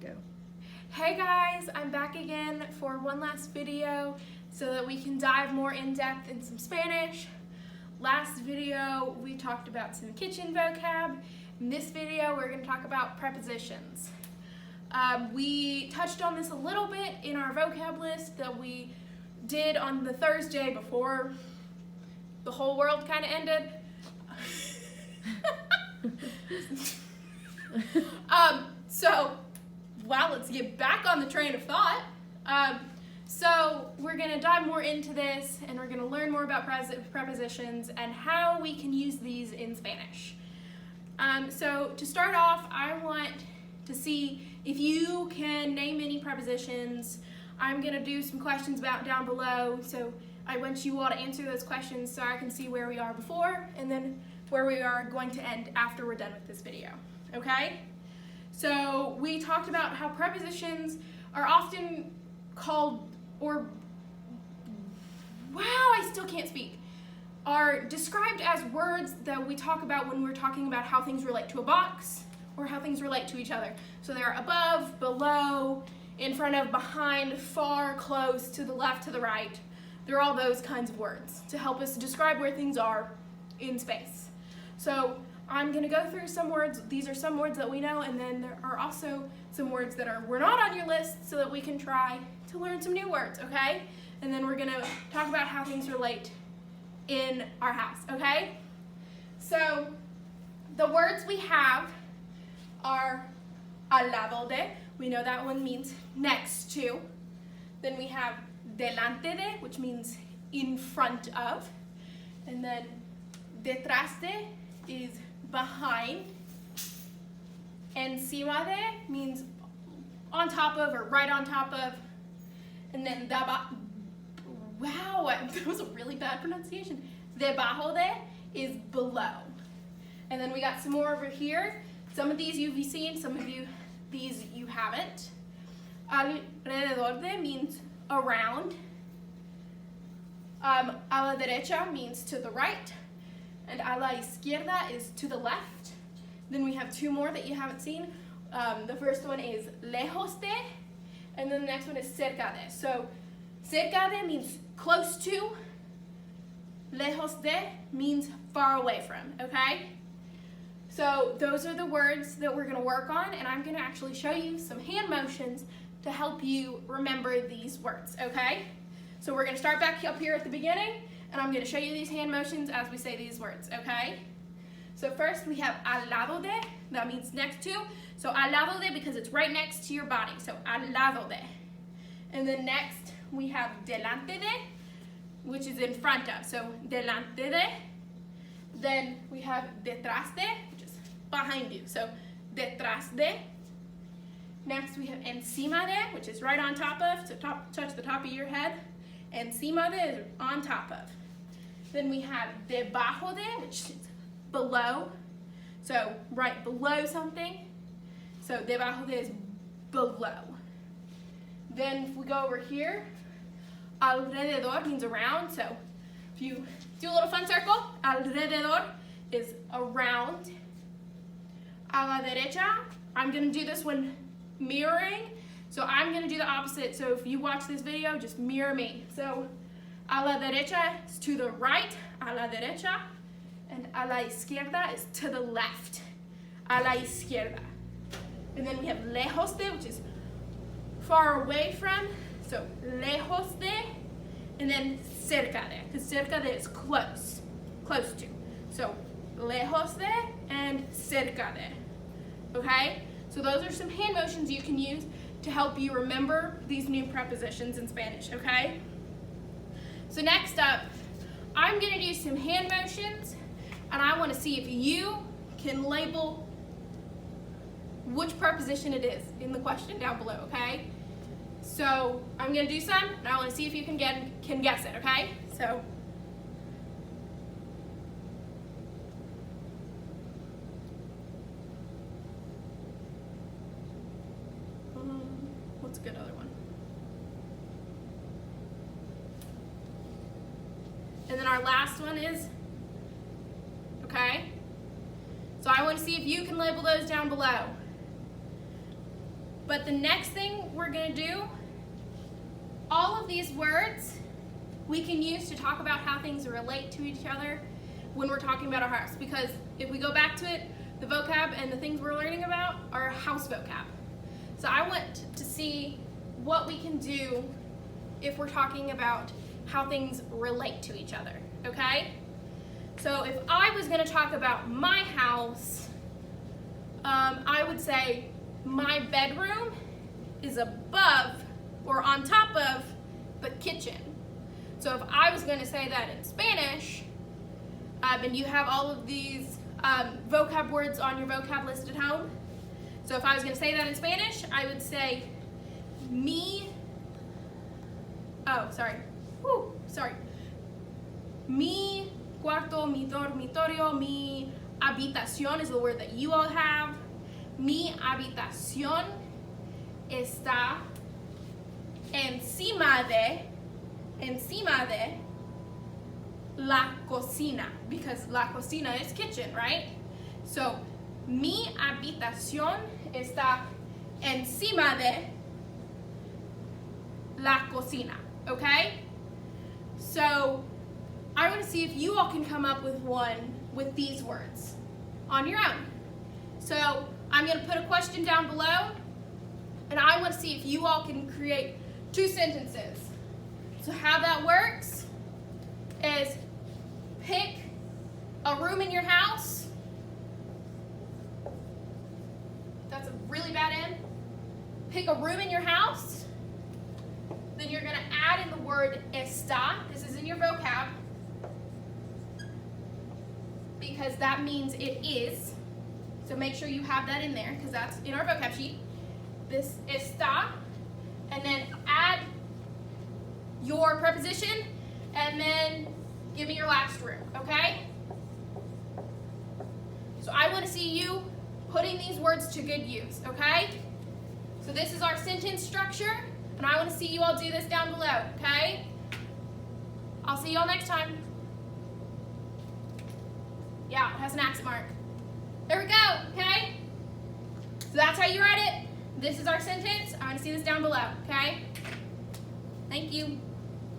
Go. Hey guys, I'm back again for one last video so that we can dive more in depth in some Spanish. Last video we talked about some kitchen vocab. In this video we're going to talk about prepositions. We touched on this a little bit in our vocab list that we did on the Thursday before the whole world kind of ended. Well, let's get back on the train of thought. So we're going to dive more into this and we're going to learn more about prepositions and how we can use these in Spanish. So to start off, I want to see if you can name any prepositions. I'm going to do some questions about down below, so I want you all to answer those questions so I can see where we are before and then where we are going to end after we're done with this video, okay? So we talked about how prepositions are often called, or, wow, I still can't speak, are described as words that we talk about when we're talking about how things relate to a box or how things relate to each other. So they're above, below, in front of, behind, far, close, to the left, to the right. They're all those kinds of words to help us describe where things are in space. So I'm going to go through some words. These are some words that we know, and then there are also some words that were not on your list so that we can try to learn some new words, okay? And then we're going to talk about how things relate in our house, okay? So the words we have are al lado de. We know that one means next to. Then we have delante de, which means in front of. And then detrás de is behind. Encima de means on top of or right on top of. And then wow, that was a really bad pronunciation. Debajo de is below. And then we got some more over here. Some of these you've seen, some of these you haven't. Alrededor de means around. A la derecha means to the right. And a la izquierda is to the left. Then we have two more that you haven't seen. The first one is lejos de, and then the next one is cerca de. So cerca de means close to. Lejos de means far away from, okay? So those are the words that we're going to work on, and I'm going to actually show you some hand motions to help you remember these words, okay? So we're going to start back up here at the beginning, and I'm going to show you these hand motions as we say these words, okay? So first we have al lado de, that means next to. So al lado de because it's right next to your body, so al lado de. And then next we have delante de, which is in front of, so delante de. Then we have detrás de, which is behind you, so detrás de. Next we have encima de, which is right on top of, so touch the top of your head. Encima de is on top of. Then we have debajo de, which is below, so right below something. So debajo de is below. Then if we go over here, alrededor means around, so if you do a little fun circle, alrededor is around. A la derecha, I'm going to do this one mirroring, so I'm going to do the opposite. So if you watch this video, just mirror me. So a la derecha is to the right, a la derecha, and a la izquierda is to the left, a la izquierda. And then we have lejos de, which is far away from, so lejos de, and then cerca de, because cerca de is close, close to. So lejos de and cerca de, okay? So those are some hand motions you can use to help you remember these new prepositions in Spanish, okay? So next up, I'm gonna do some hand motions, and I wanna see if you can label which preposition it is in the question down below, okay? So I'm gonna do some, and I wanna see if you can guess it, okay? So, what's a good other one? And then our last one is, okay? So I want to see if you can label those down below. But the next thing we're going to do, all of these words we can use to talk about how things relate to each other when we're talking about our house. Because if we go back to it, the vocab and the things we're learning about are house vocab. So I want to see what we can do if we're talking about how things relate to each other, okay? So if I was going to talk about my house, I would say my bedroom is above or on top of the kitchen. So if I was going to say that in Spanish, and you have all of these vocab words on your vocab list at home. So if I was going to say that in Spanish, I would say mi cuarto, mi dormitorio, mi habitación is the word that you all have. Mi habitación está encima de la cocina, because la cocina is kitchen, right? So, mi habitación está encima de la cocina, okay? So, I want to see if you all can come up with one with these words on your own. So, I'm going to put a question down below, and I want to see if you all can create 2 sentences. So how that works is pick a room in your house. That's a really bad end. Pick a room in your house. Then you're going to add in the word está. This is in your vocab, because that means it is. So make sure you have that in there, because that's in our vocab sheet. This está, and then add your preposition, and then give me your last room, okay? So I want to see you putting these words to good use, okay? So this is our sentence structure, and I want to see you all do this down below, okay? I'll see you all next time. Yeah, it has an accent mark. There we go, okay? So that's how you write it. This is our sentence. I want to see this down below, okay? Thank you.